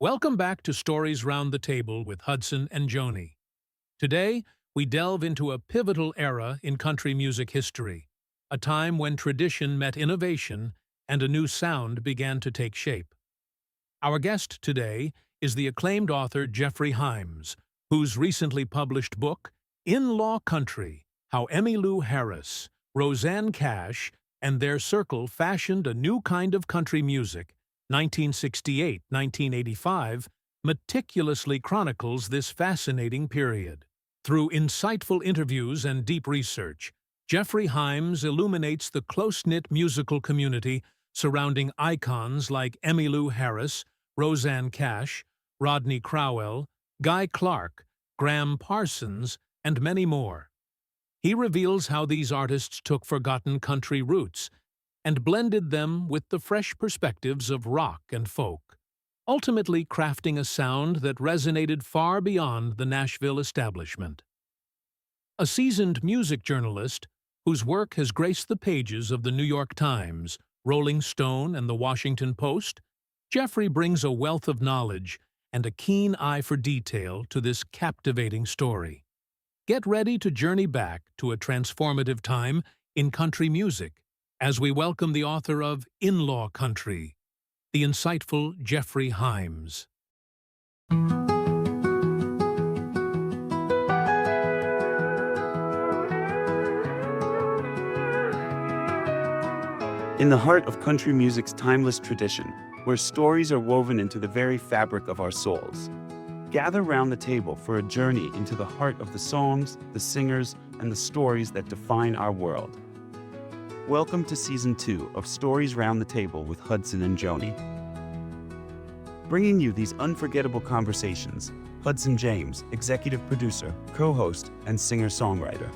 Welcome back to Stories Round the Table with Hudson and Joni. Today, we delve into a pivotal era in country music history, a time when tradition met innovation and a new sound began to take shape. Our guest today is the acclaimed author Geoffrey Himes, whose recently published book, In-Law Country: How Emmylou Harris, Rosanne Cash, and Their Circle Fashioned a New Kind of Country Music, 1968-1985, meticulously chronicles this fascinating period. Through insightful interviews and deep research, Geoffrey Himes illuminates the close-knit musical community surrounding icons like Emmylou Harris, Rosanne Cash, Rodney Crowell, Guy Clark, Graham Parsons, and many more. He reveals how these artists took forgotten country roots and blended them with the fresh perspectives of rock and folk, ultimately crafting a sound that resonated far beyond the Nashville establishment. A seasoned music journalist whose work has graced the pages of the New York Times, Rolling Stone, and the Washington Post, Geoffrey brings a wealth of knowledge and a keen eye for detail to this captivating story. Get ready to journey back to a transformative time in country music as we welcome the author of In-Law Country, the insightful Geoffrey Himes. In the heart of country music's timeless tradition, where stories are woven into the very fabric of our souls, gather round the table for a journey into the heart of the songs, the singers, and the stories that define our world. Welcome to Season 2 of Stories Round the Table with Hudson and Joni. Bringing you these unforgettable conversations, Hudson James, executive producer, co-host, and singer-songwriter.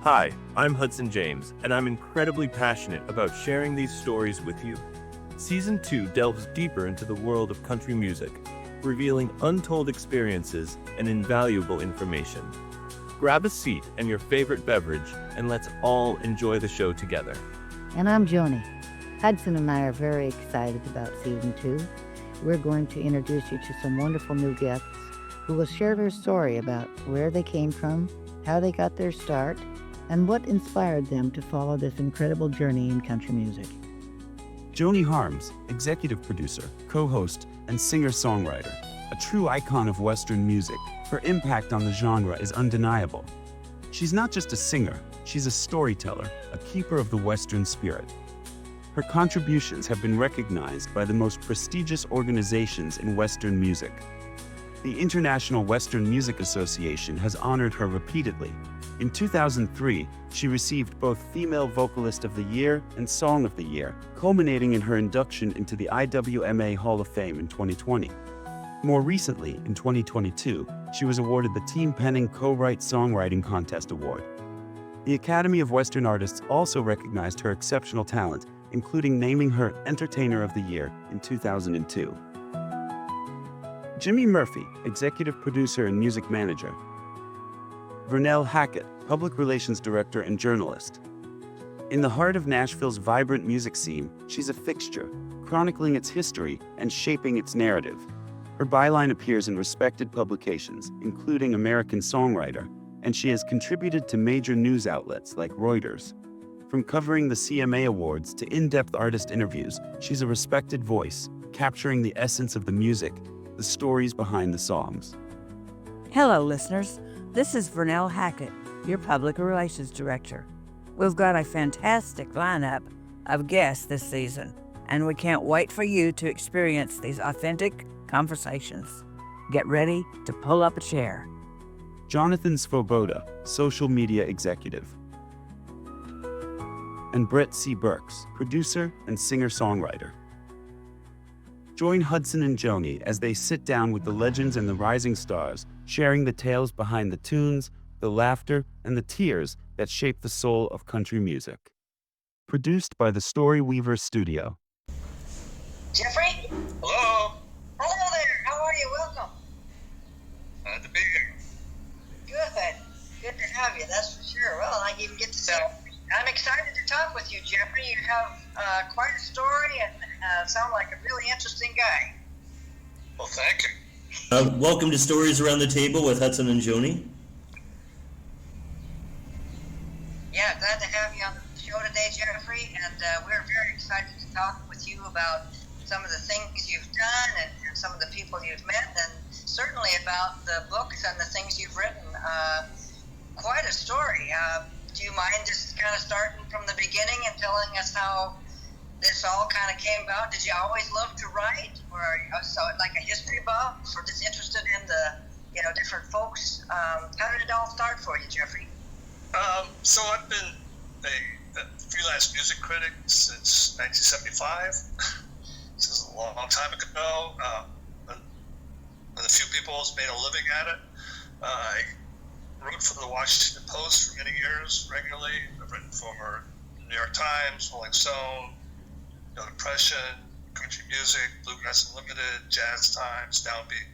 Hi, I'm Hudson James, and I'm incredibly passionate about sharing these stories with you. Season 2 delves deeper into the world of country music, revealing untold experiences and invaluable information. Grab a seat and your favorite beverage, and let's all enjoy the show together. And I'm Joni. Hudson and I are very excited about Season 2. We're going to introduce you to some wonderful new guests who will share their story about where they came from, how they got their start, and what inspired them to follow this incredible journey in country music. Joni Himes, executive producer, co-host, and singer-songwriter, a true icon of Western music. Her impact on the genre is undeniable. She's not just a singer, she's a storyteller, a keeper of the Western spirit. Her contributions have been recognized by the most prestigious organizations in Western music. The International Western Music Association has honored her repeatedly. In 2003, she received both Female Vocalist of the Year and Song of the Year, culminating in her induction into the IWMA Hall of Fame in 2020. More recently, in 2022, she was awarded the Team Penning Co-Write Songwriting Contest Award. The Academy of Western Artists also recognized her exceptional talent, including naming her Entertainer of the Year in 2002. Jimmy Murphy, executive producer and music manager. Vernell Hackett, public relations director and journalist. In the heart of Nashville's vibrant music scene, she's a fixture, chronicling its history and shaping its narrative. Her byline appears in respected publications, including American Songwriter, and she has contributed to major news outlets like Reuters. From covering the CMA Awards to in-depth artist interviews, she's a respected voice, capturing the essence of the music, the stories behind the songs. Hello, listeners. This is Vernell Hackett, your public relations director. We've got a fantastic lineup of guests this season, and we can't wait for you to experience these authentic conversations. Get ready to pull up a chair. Jonathan Svoboda, social media executive. And Brett C. Burks, producer and singer-songwriter. Join Hudson and Joni as they sit down with the legends and the rising stars, sharing the tales behind the tunes, the laughter, and the tears that shape the soul of country music. Produced by the Story Weaver Studio. Geoffrey? Hello. Hello there. How are you? Welcome. Glad to be here. Good. Good to have you, that's for sure. Well, I even get to say, I'm excited to talk with you, Geoffrey. You have quite a story and sound like a really interesting guy. Well, thank you. Welcome to Stories Around the Table with Hudson and Joni. Yeah, glad to have you on the show today, Geoffrey, and we're very excited to talk with you about some of the things you've done and some of the people you've met, and certainly about the books and the things you've written. Quite a story. Do you mind just kind of starting from the beginning and telling us how this all kind of came about? Did you always love to write, or are you like a history buff, or just interested in the different folks? How did it all start for you, Geoffrey? So I've been a freelance music critic since 1975. This is a long time ago. And a few people has made a living at it. I wrote for the Washington Post for many years regularly. I've written for the New York Times, Rolling Stone, No Depression, Country Music, Bluegrass Unlimited, Jazz Times, Downbeat.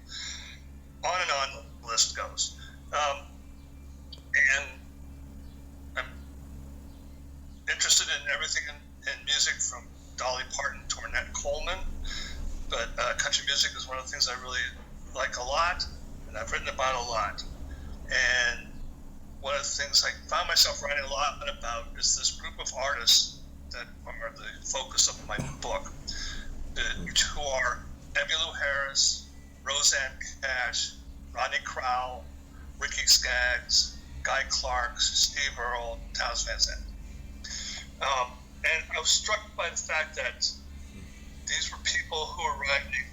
On and on the list goes. And I'm interested in everything in music, from Dolly Parton to Ornette Coleman. But country music is one of the things I really like a lot, and I've written about a lot. And one of the things I found myself writing a lot about is this group of artists that are the focus of my book, who are Emmylou Harris, Rosanne Cash, Rodney Crowell, Ricky Skaggs, Guy Clark, Steve Earle, Townes Van Zandt. And I was struck by the fact that these were people who were writing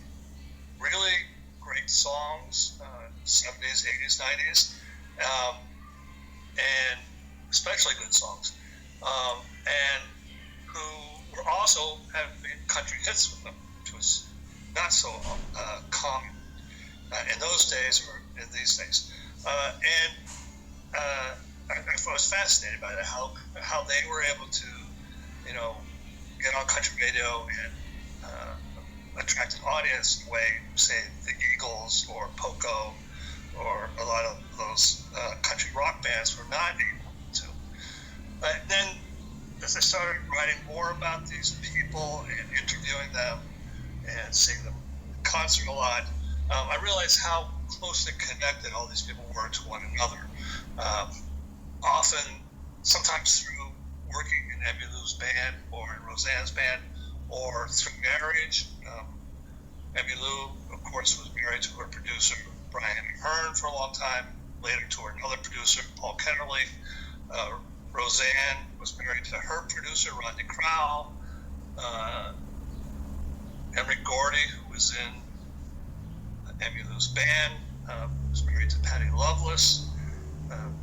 really great songs, 70s, 80s, 90s, and especially good songs, and who were also having country hits with them, which was not so common in those days or in these days. I was fascinated by that, how they were able to, get on country radio and attract an audience in a way, say, the Eagles or Poco or a lot of those country rock bands were not able to. But then, as I started writing more about these people and interviewing them and seeing them in concert a lot, I realized how closely connected all these people were to one another. Often, sometimes through working in Emmylou's band or in Roseanne's band, or through marriage. Emmylou, of course, was married to her producer, Brian Hearn, for a long time, later to another producer, Paul Kennerly. Roseanne was married to her producer, Rodney Crowell. Emery Gordy, who was in Emmylou's band, was married to Patty Loveless.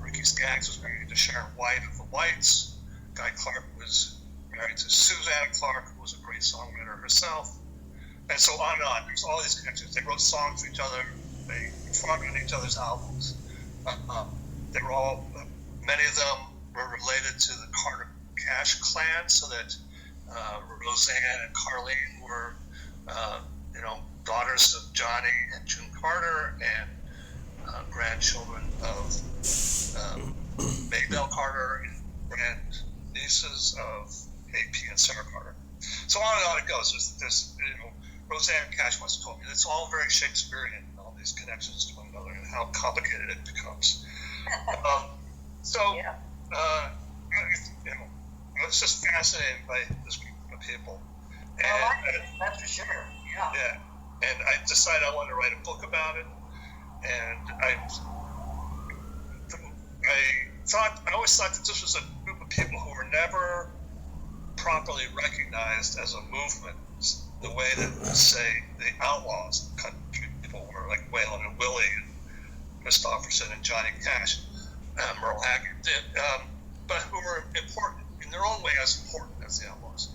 Ricky Skaggs was married to Sharon White of the Whites. Guy Clark was married to Susanna Clark, who was a great songwriter herself. And so on and on. There's all these connections. They wrote songs for each other. They performed on each other's albums. They were all, many of them were related to the Carter Cash clan, so that Roseanne and Carlene were, daughters of Johnny and June Carter, and grandchildren of Maybelle Carter, and grandnieces of AP and Sarah Carter. So on and on it goes. There's Roseanne Cash once told me it's all very Shakespearean, all these connections to one another, and how complicated it becomes. I was just fascinated by this group of people. And, that's for sure. Yeah. Yeah. And I decided I wanted to write a book about it. And I always thought that this was a group of people who were never properly recognized as a movement, the way that, say, the Outlaws, country people were, like Waylon and Willie and Christopherson and Johnny Cash, Merle Haggard did, but who were important in their own way, as important as the Outlaws.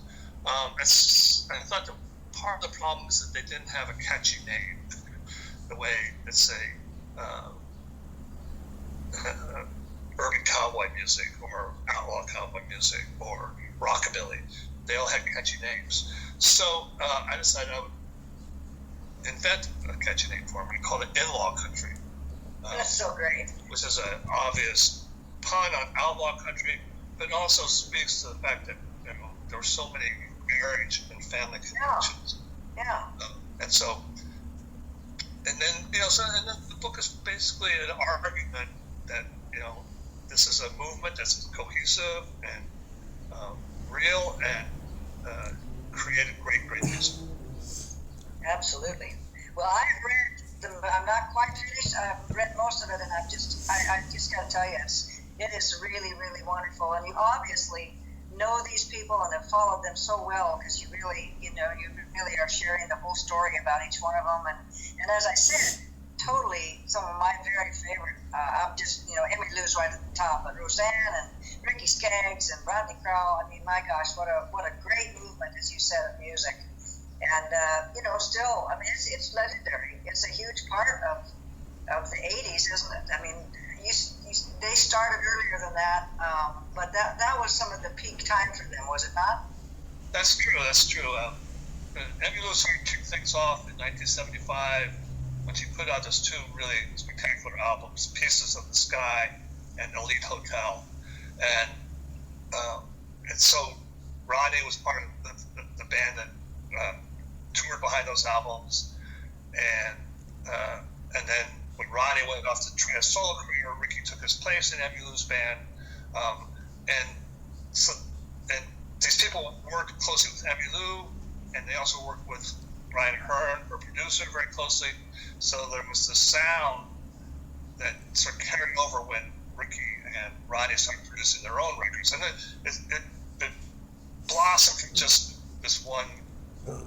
And I thought that part of the problem is that they didn't have a catchy name, the way that, say, urban cowboy music or outlaw cowboy music or rockabilly. They all had catchy names. So I decided I would invent a catchy name for them. I called it In-Law Country. That's so great. Which is an obvious pun on outlaw country, but it also speaks to the fact that there were so many marriage and family connections. Yeah. And so and then and then the book is basically an argument that this is a movement that's cohesive and real and created great music. Absolutely. Well, I've read them. I'm not quite finished. I've read most of it, and I just got to tell you, it is really, really wonderful. And you obviously know these people and have followed them so well because you really are sharing the whole story about each one of them. And as I said, totally some of my very favorite. I'm just, Emmy Lou's right at the top, but Roseanne and Ricky Skaggs and Rodney Crowell. I mean, my gosh, what a great movement, as you said, of music. And, still, I mean, it's legendary. It's a huge part of the 80s, isn't it? I mean, they started earlier than that, but that was some of the peak time for them, was it not? That's true. Emmy Lou started to kick things off in 1975 when she put out those two really spectacular albums, Pieces of the Sky and Elite Hotel. And so Rodney was part of the band that toured behind those albums, and then when Rodney went off to try a solo career, Ricky took his place in Emmy Lou's band, and these people worked closely with Emmy Lou, and they also worked with Brian Hearn, her producer, very closely. So there was this sound that sort of carried over when Ricky and Rodney started producing their own records, and it blossomed from just this one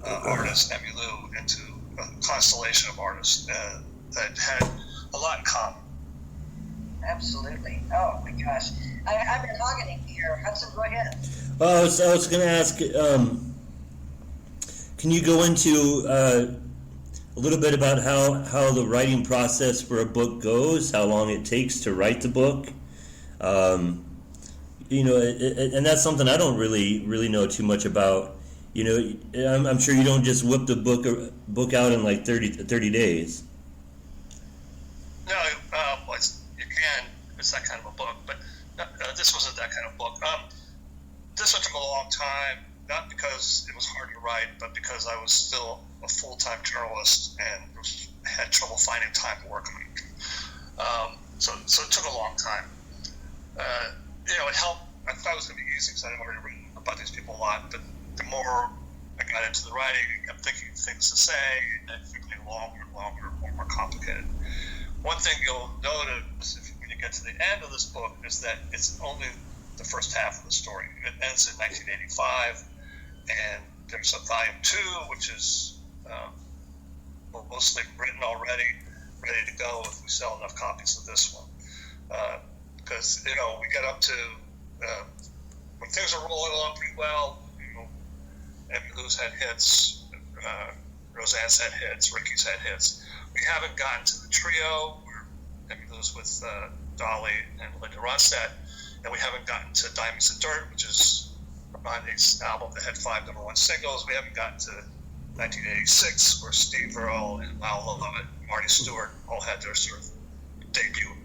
artist, Emmy Lou, into a constellation of artists that had a lot in common. Absolutely. Oh my gosh, I've been hogging here. Hudson, go ahead. I was going to ask, can you go into a little bit about how the writing process for a book goes, how long it takes to write the book? And that's something I don't really know too much about. I'm sure you don't just whip the book out in like 30 days. No, you can. It's that kind of a book, but this wasn't that kind of book. This one took a long time, not because it was hard to write, but because I was still a full-time journalist and had trouble finding time to work on it. So it took a long time. It helped. I thought it was going to be easy because I had already written about these people a lot, but the more I got into the writing, I kept thinking of things to say, and it became longer and longer, more complicated. One thing you'll notice when you get to the end of this book is that it's only the first half of the story. It ends in 1985, and there's a volume 2, which is mostly written already, ready to go if we sell enough copies of this one. Because, we get up to, when things are rolling along pretty well, Emmy Lou's had hits, Roseanne's had hits, Ricky's had hits. We haven't gotten to the trio where Emmy Lou's with Dolly and Linda Ronstadt, and we haven't gotten to Diamonds and Dirt, which is Rodney's album that had 5 #1 singles. We haven't gotten to 1986, where Steve Earle and Lyle Lovett, Marty Stewart all had their sort of debut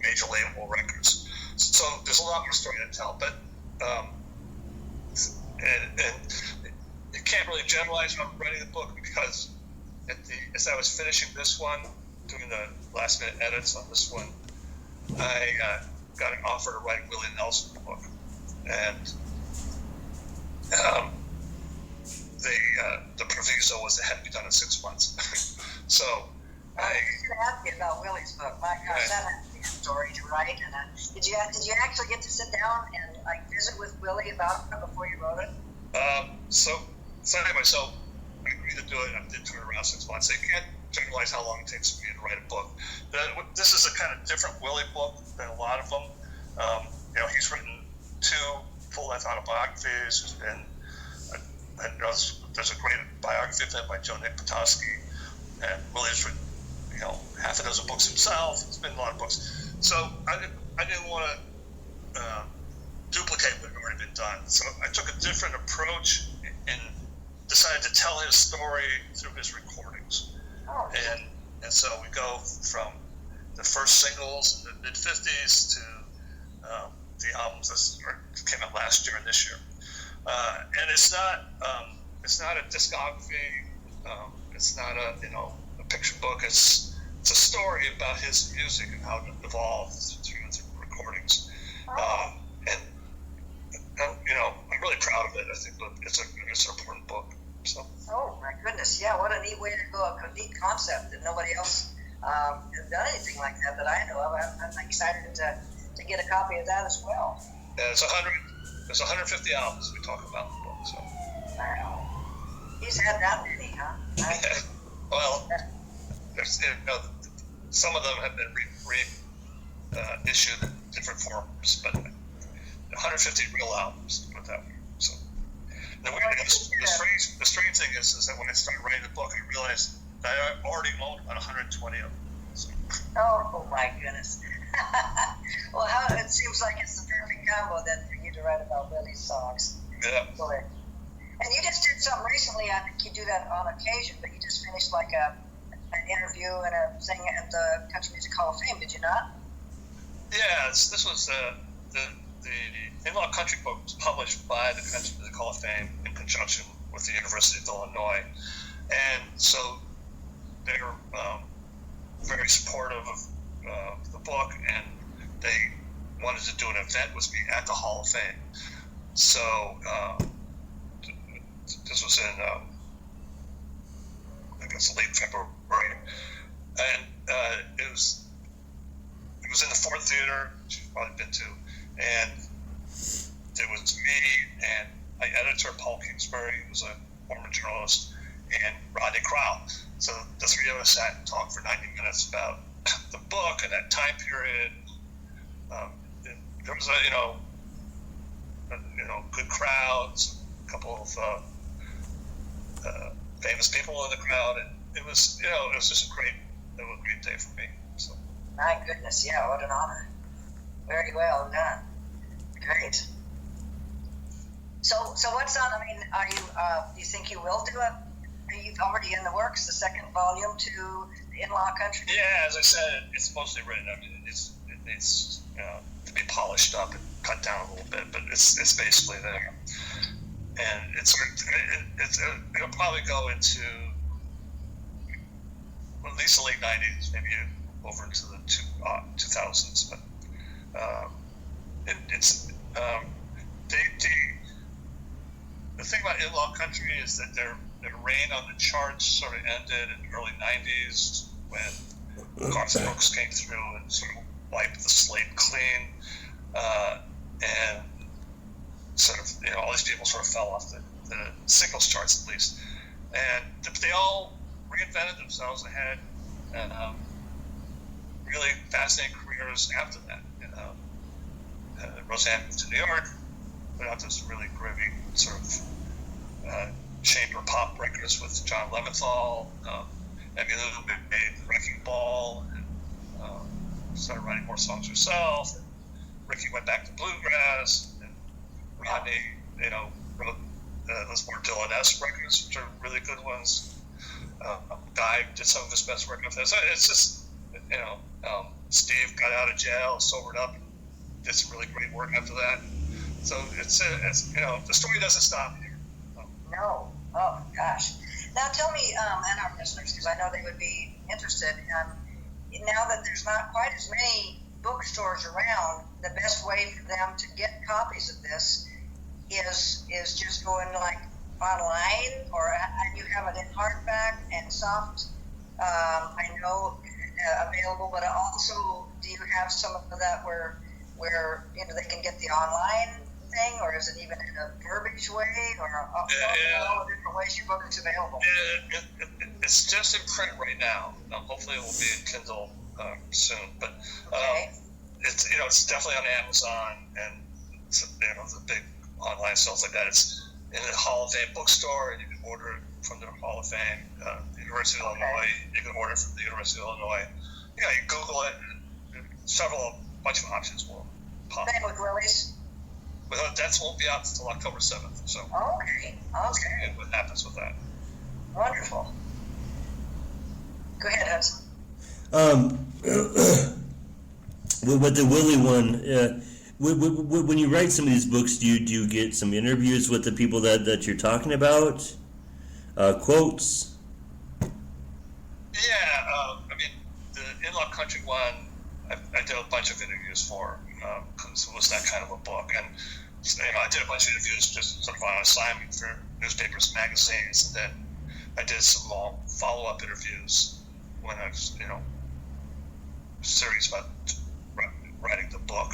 major label records. So there's a lot more story to tell, but and you can't really generalize when writing the book, because as I was finishing this one, doing the last minute edits on this one, I got an offer to write Willie Nelson's book, and the proviso was it had to be done in 6 months. So I was going to ask you about Willie's book. My gosh, that had to be a story to write. And did you actually get to sit down and visit with Willie about it before you wrote it? So anyway, I agreed to do it. I did do it around 6 months. So you can't generalize how long it takes for me to write a book. This is a kind of different Willie book than a lot of them. He's written 2 full-length autobiographies, and there's a great biography of him by Joe Nick Potosky, and Willie's written half a dozen books himself. It's been a lot of books. So I didn't want to duplicate what had already been done. So I took a different approach and decided to tell his story through his recordings. Oh. And so we go from the first singles in the mid-50s to the albums that came out last year and this year. And it's not a discography. It's not a picture book. It's a story about his music and how it evolved through the recordings. I'm really proud of it. I think it's an important book. So. Oh my goodness! Yeah, what a neat way to go! A neat concept that nobody else has done anything like that I know of. I'm excited to get a copy of that as well. Yeah, there's 150 albums we talk about in the book. So. Wow. He's had that many, huh? Yeah. Well, some of them have been issued in different forms, but 150 real albums, put that way. So, the strange thing is that when I started writing the book, I realized that I already owned about 120 of them. So. Oh my goodness! Well, it seems like it's the perfect combo then for you to write about Willie's songs. Yeah. Boy. And you just did something recently. I think you do that on occasion, but you just finished like an interview and a thing at the Country Music Hall of Fame, did you not? Yeah, this was the In-Law Country book was published by the Country Music Hall of Fame in conjunction with the University of Illinois, and so they were very supportive of the book, and they wanted to do an event with me at the Hall of Fame. So this was in I guess late February, and it was in the Ford Theater, which you've probably been to, and it was me and my editor Paul Kingsbury, who was a former journalist, and Rodney Crowell. So the three of us sat and talked for 90 minutes about the book and that time period. There was good crowds, a couple of famous people in the crowd, and it was just a great day for me. So. My goodness, yeah, what an honor. Very well done. Great. So what's on? I mean, do you think you will do it? Are you already in the works, the second volume to the In-Law Country? Yeah, as I said, it's mostly written. I mean, it's to be polished up and cut down a little bit, but it's basically there. And it'll probably go into at least the late 90s, maybe over into the 2000s. But the thing about In-Law Country is that their reign on the charts sort of ended in the early 90s when Garth Brooks came through and sort of wiped the slate clean, and sort of all these people sort of fell off the singles charts at least, and they all reinvented themselves and had really fascinating careers after that. Roseanne moved to New York, put out this really groovy sort of chamber pop records with John Leventhal. Emmylou made The Wrecking Ball and started writing more songs herself. And Ricky went back to bluegrass, and Rodney, wrote those more Dylan-esque records, which are really good ones. Guy did some of his best work up there. So it's just, Steve got out of jail, sobered up, did some really great work after that. So it's the story doesn't stop here. No. Oh gosh. Now tell me, and our listeners, because I know they would be interested. Now that there's not quite as many bookstores around, the best way for them to get copies of this is just going like online, or you have it in hardback and soft. I know available, but also, do you have some of that where they can get the online thing, or is it even in a verbiage way, or all the different ways your book is available? Yeah, it's just in print right now. Hopefully, it will be in Kindle soon. But it's definitely on Amazon and the big online sales like that. It's in the Hall of Fame bookstore, and you can order it from the Hall of Fame, the University of Illinois. You can order it from the University of Illinois. You Google it, and a bunch of options will pop. Same with Willie's. But that won't be out until October 7th. So okay. And what happens with that? Wonderful. Go ahead, Hudson. With the Willie one, when you write some of these books, do you get some interviews with the people that you're talking about? Quotes? Yeah, country one, I did a bunch of interviews for, because it was that kind of a book. And I did a bunch of interviews just sort of on assignment for newspapers and magazines, and then I did some long follow-up interviews when I was, serious about writing the book.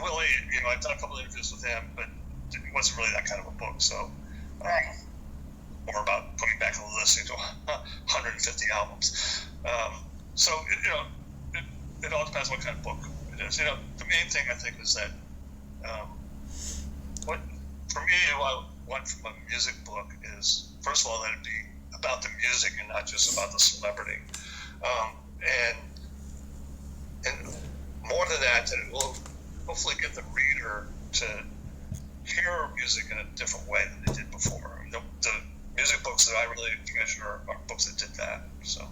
Willie, I've done a couple of interviews with him, but it wasn't really that kind of a book. So, more about putting back and listening to 150 albums. So, it all depends what kind of book it is. The main thing I think is that what for me, what I want from a music book is, first of all, that it be about the music and not just about the celebrity. And more than that it will hopefully get the reader to hear music in a different way than they did before. The music books that I really treasure are books that did that. So.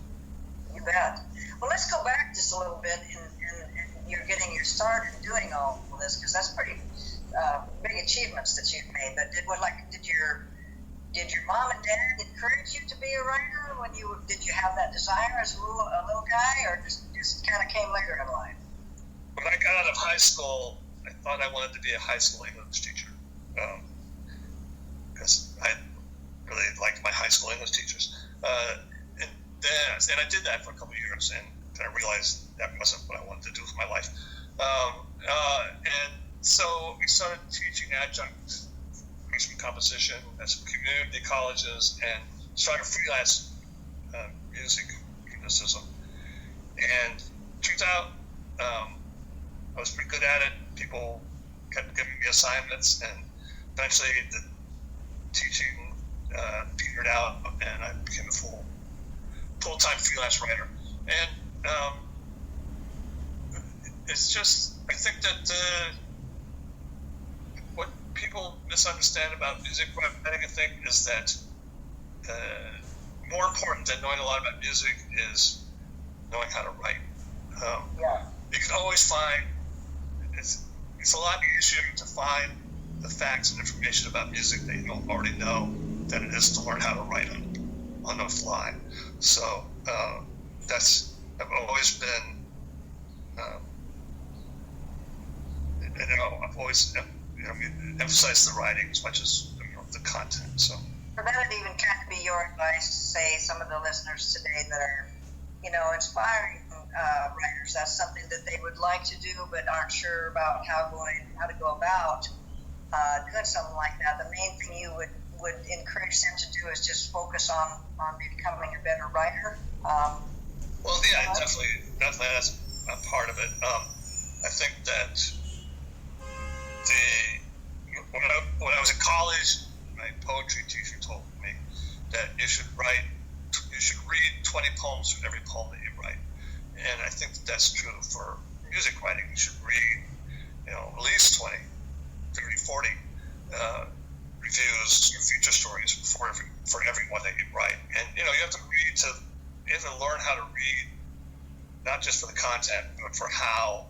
You bet. Well, let's go back just a little bit in you're getting your start in doing all of this, because that's pretty big achievements that you've made. But did your mom and dad encourage you to be a writer when did you have that desire as a little guy, or just kind of came later in life? When I got out of high school, I thought I wanted to be a high school English teacher, because I really liked my high school English teachers. And I did that for a couple of years, and then I realized that wasn't what I wanted to do with my life. And so we started teaching adjunct freshman composition at some community colleges and started freelance music criticism. And turns out I was pretty good at it. People kept giving me assignments, and eventually the teaching petered out, and I became a full-time freelance writer. And it's just, I think that what people misunderstand about music writing, I think, is that more important than knowing a lot about music is knowing how to write. You can always find, it's a lot easier to find the facts and information about music that you don't already know than it is to learn how to write on the fly. So I've always been, I've always emphasized the writing as much as the content. So that would even kind of be your advice to say some of the listeners today that are, inspiring writers. That's something that they would like to do but aren't sure about how to go about doing something like that. The main thing you would encourage them to do is just focus on becoming a better writer. Well, yeah, definitely that's a part of it. I think that when I was in college, my poetry teacher told me that you should read 20 poems for every poem that you write. And I think that's true for music writing. You should read, at least 20, 30, 40 reviews or feature stories for every one that you write. And, you have to learn how to read, not just for the content, but for how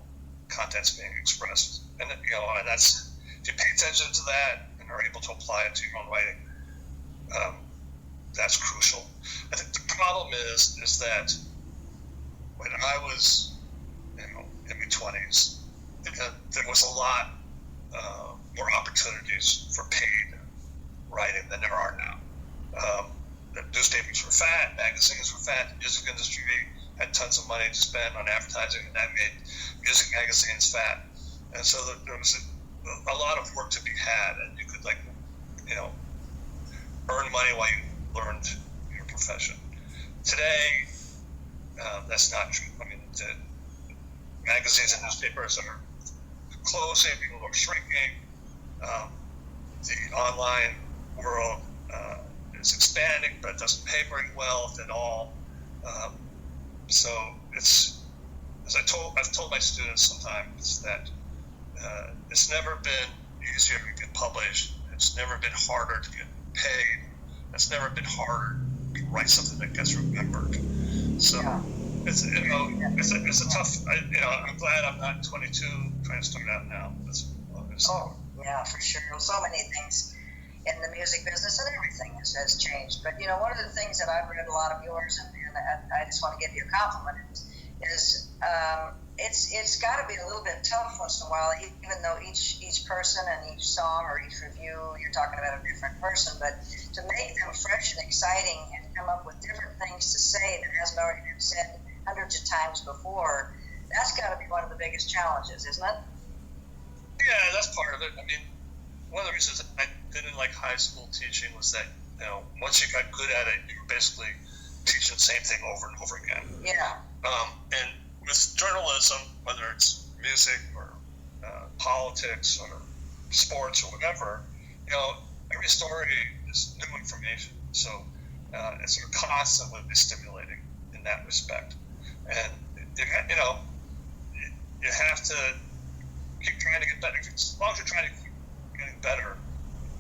content's being expressed. And, and that's, if you pay attention to that and are able to apply it to your own writing, that's crucial. I think the problem is that when I was, in my 20s, there was a lot more opportunities for paid writing than there are now. The newspapers were fat, magazines were fat, the music industry had tons of money to spend on advertising, and that made music magazines fat. And so there was a lot of work to be had, and you could earn money while you learned your profession. Today, that's not true. I mean, the magazines and newspapers are closing, people are shrinking. The online world is expanding, but it doesn't pay very well, if at all. So I've told my students sometimes that it's never been easier to get published. It's never been harder to get paid. It's never been harder to write something that gets remembered. So it's a tough. I'm glad I'm not 22 trying to start out now. Yeah, for sure. So many things in the music business and everything has changed. But one of the things that I've read a lot of yours, and I just want to give you a compliment, is it's got to be a little bit tough once in a while, even though each person and each song or each review, you're talking about a different person, but to make them fresh and exciting and come up with different things to say that hasn't already been said hundreds of times before, that's got to be one of the biggest challenges, isn't it? Yeah, that's part of it. I mean, one of the reasons I didn't like high school teaching was that, once you got good at it, you were basically teaching the same thing over and over again. Yeah. And with journalism, whether it's music or politics or sports or whatever, every story is new information. So it's sort of constantly stimulating in that respect. And, you have to keep trying to get better. As long as you're trying to keep getting better,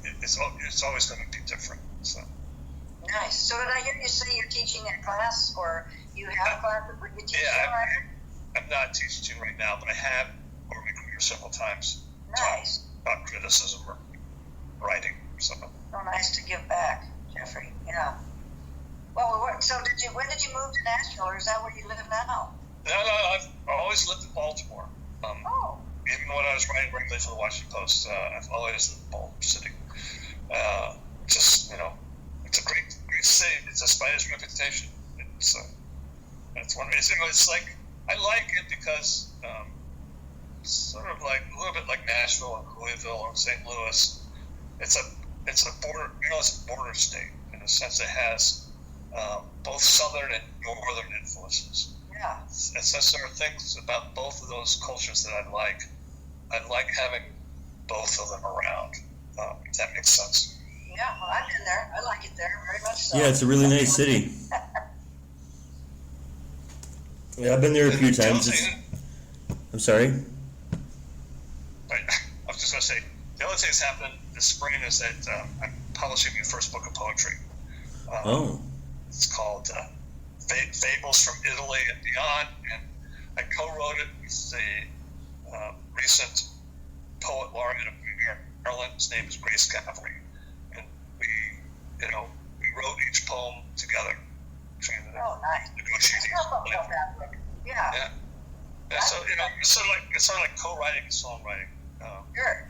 it's always going to be different. So. Nice. So did I hear you say you're teaching a class, or you have a class where you teach? Yeah, I'm not teaching right now, but I have over my career several times. Nice. About criticism or writing. So. Oh, nice to give back, Geoffrey. Yeah. Well, so when did you move to Nashville, or is that where you live now? No, I've always lived in Baltimore. Even when I was writing regularly for the Washington Post, I've always lived in Baltimore City. It's a great city. It's despite its reputation. That's one reason. It's like, I like it because it's sort of like a little bit like Nashville and Louisville or St. Louis. It's a border. It's a border state in a sense. It has both southern and northern influences. Yeah. There are things about both of those cultures that I like. I like having both of them around. If that makes sense. Yeah, well, I've been there. I like it there very much so. Yeah, it's a really nice city. Yeah, I've been there a few times. I'm sorry? I was just going to say, the other thing that's happened this spring is that I'm publishing my first book of poetry. It's called Fables from Italy and Beyond, and I co-wrote it with the recent poet laureate of Maryland. His name is Grace Geoffrey. And we wrote each poem together. Oh, nice. Negotiating. Yeah. So it's sort of like co-writing and songwriting. Sure.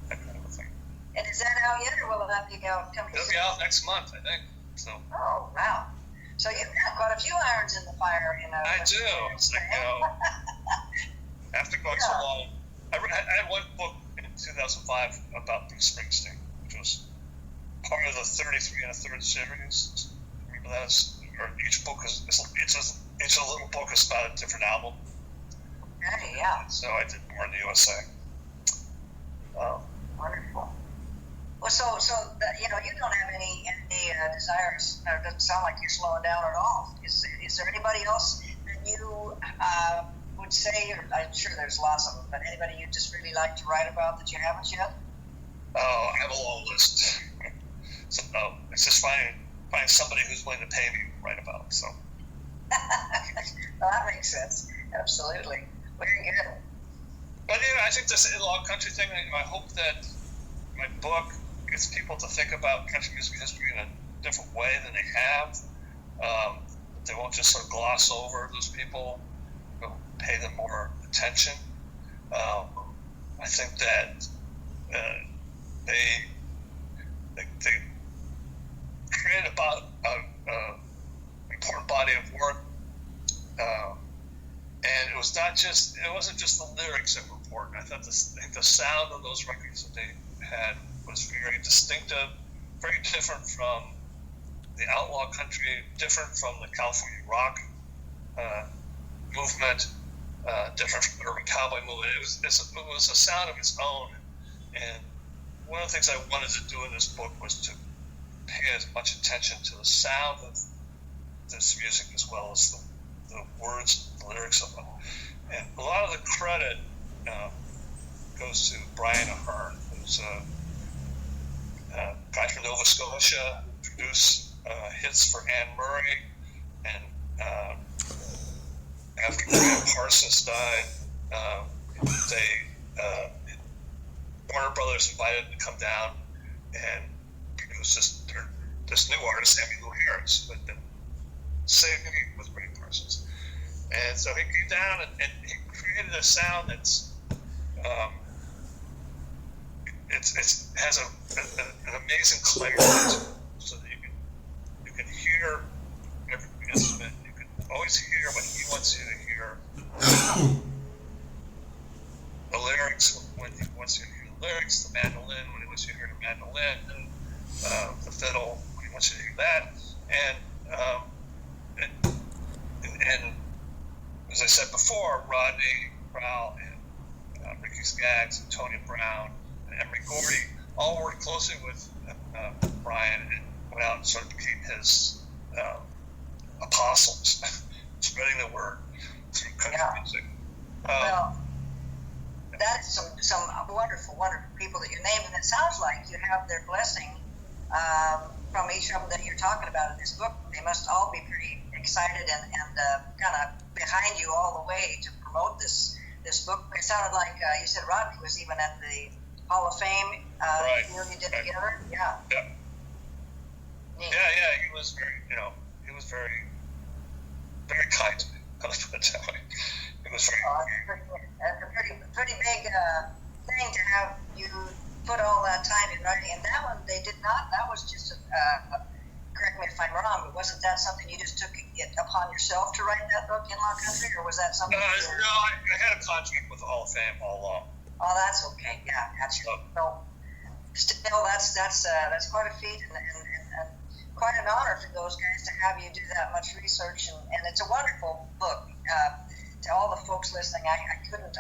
That kind of a thing. And is that out yet, or will that be out coming soon? It'll be out next month, I think. So. Oh, wow. So you've got quite a few irons in the fire, I do. It's like, after going so long, I had one book in 2005 about Bruce Springsteen, which was part of the 33 and a Third series. Remember that? Or each book each little book is about a different album. Okay, yeah. So I did more in the USA. Wonderful. Well, so you don't have any desires, or it doesn't sound like you're slowing down at all. Is there anybody else that you would say, or I'm sure there's lots of them, but anybody you just really like to write about that you haven't yet? Oh, I have a long list. So it's just finding somebody who's willing to pay me to write about. So. Well, that makes sense. Absolutely. Very good. But I think this log country thing, I hope that my book gets people to think about country music history in a different way than they have. They won't just sort of gloss over those people, but pay them more attention. I think that they create about an important body of work, and it wasn't just the lyrics that were important. I think the sound of those records that they had was very distinctive, very different from the outlaw country, different from the California rock movement, different from the urban cowboy movement. It was a sound of its own, and one of the things I wanted to do in this book was to pay as much attention to the sound of this music as well as the words, the lyrics of them. And a lot of the credit goes to Brian Ahern, who's a guy from Nova Scotia, who produced hits for Anne Murray, and after Graham Parsons died, Warner Brothers invited him to come down and produce this new artist, Emmylou Harris, who had been singing with Graham Parsons. And so he came down and he created a sound that's it has an amazing clarity, so that you can hear every instrument. You can always hear what he wants you to hear. The lyrics when he wants you to hear the lyrics, the mandolin when he wants you to hear the mandolin, the fiddle when he wants you to hear that, and as I said before, Rodney Crowell and Ricky Skaggs and Tony Brown and Emery Gordy all worked closely with Brian and went out and sort of became his apostles, spreading the word through country music. Well, that is some wonderful, wonderful people that you named, and it sounds like you have their blessing from each of them that you're talking about in this book. They must all be pretty excited and kind of behind you all the way to promote this book. It sounded like you said Rodney was even at the Hall of Fame. Right. You did together. Yeah. Yeah. Neat. Yeah. He was very, very, very kind to me. Let's put it that way. It was very. That's a pretty big thing to have you put all that time in writing. And that one they did not. That was just correct me if I'm wrong, but wasn't that something you just took it upon yourself to write that book, In-Law Country, or was that something? No, I had a contract with the Hall of Fame all along. Oh, that's okay. Yeah, that's your. So, still, that's quite a feat and quite an honor for those guys to have you do that much research, and it's a wonderful book. To all the folks listening, I couldn't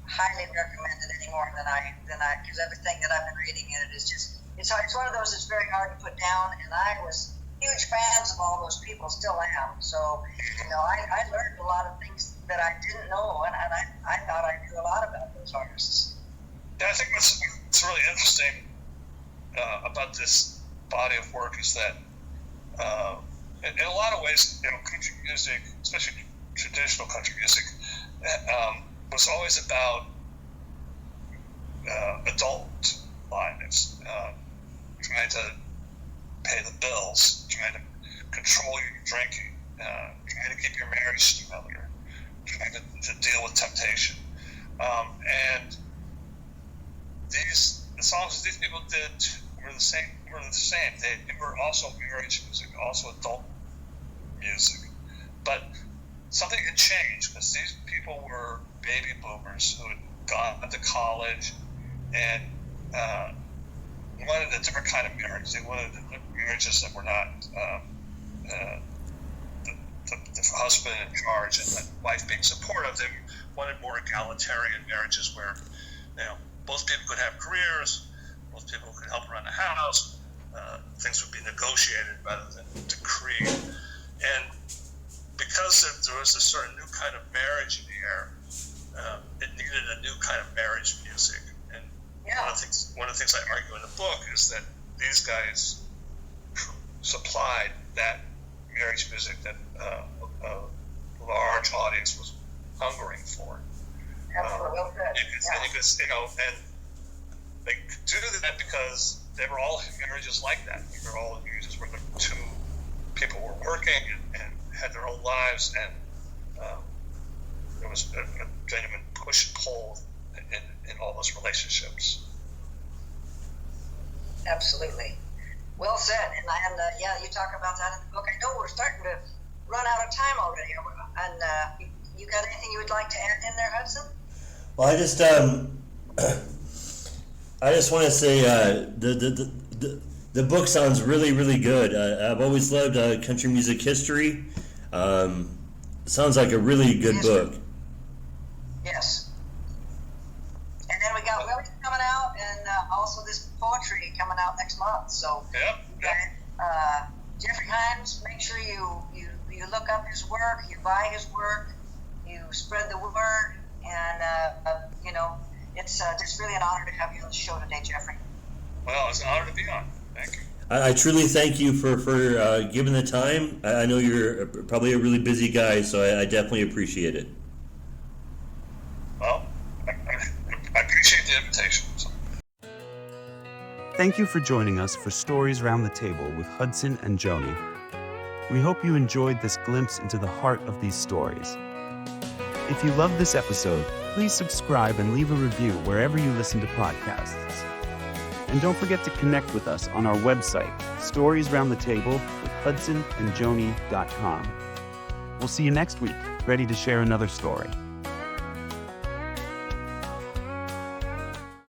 highly recommend it any more than I because everything that I've been reading in it is just it's one of those that's very hard to put down, and I was huge fans of all those people, still am. So I learned a lot of things that I didn't know, and I thought I knew a lot about those artists. Yeah, I think what's really interesting about this body of work is that in a lot of ways, country music, especially traditional country music, was always about adult lives, trying to pay the bills, trying to control your drinking, trying to keep your marriage together, trying to deal with temptation. And the songs these people did were the same. They were also marriage music, also adult music. But something had changed because these people were baby boomers who had gone to college and wanted a different kind of marriage. They wanted marriages that were not the husband in charge and the wife being supportive. They wanted more egalitarian marriages where both people could have careers, both people could help around the house. Things would be negotiated rather than decreed. And because there was a certain new kind of marriage in the air, it needed a new kind of marriage music. And one of the things I argue in the book is that these guys supplied that marriage music that a large audience was hungering for. And they could do that because they were all marriages like that. They were all marriages where the two people were working and had their own lives, and there was a genuine push and pull in all those relationships. Absolutely. Well said. And you talk about that in the book. I know we're starting to run out of time already. And you got anything you would like to add in there, Hudson? Well, I just want to say the book sounds really, really good. I've always loved country music history. Sounds like a really good book. Yes. And then we got Willie coming out, and also this poetry coming out next month. So, Geoffrey Himes, make sure you look up his work, you buy his work, you spread the word, and it's just really an honor to have you on the show today, Geoffrey. Well, it's an honor to be on. Thank you. I truly thank you for giving the time. I know you're probably a really busy guy, so I definitely appreciate it. Well, I appreciate the invitation. Thank you for joining us for Stories Round the Table with Hudson and Joni. We hope you enjoyed this glimpse into the heart of these stories. If you loved this episode, please subscribe and leave a review wherever you listen to podcasts. And don't forget to connect with us on our website, Stories Round the Table with hudsonandjoni.com. We'll see you next week, ready to share another story.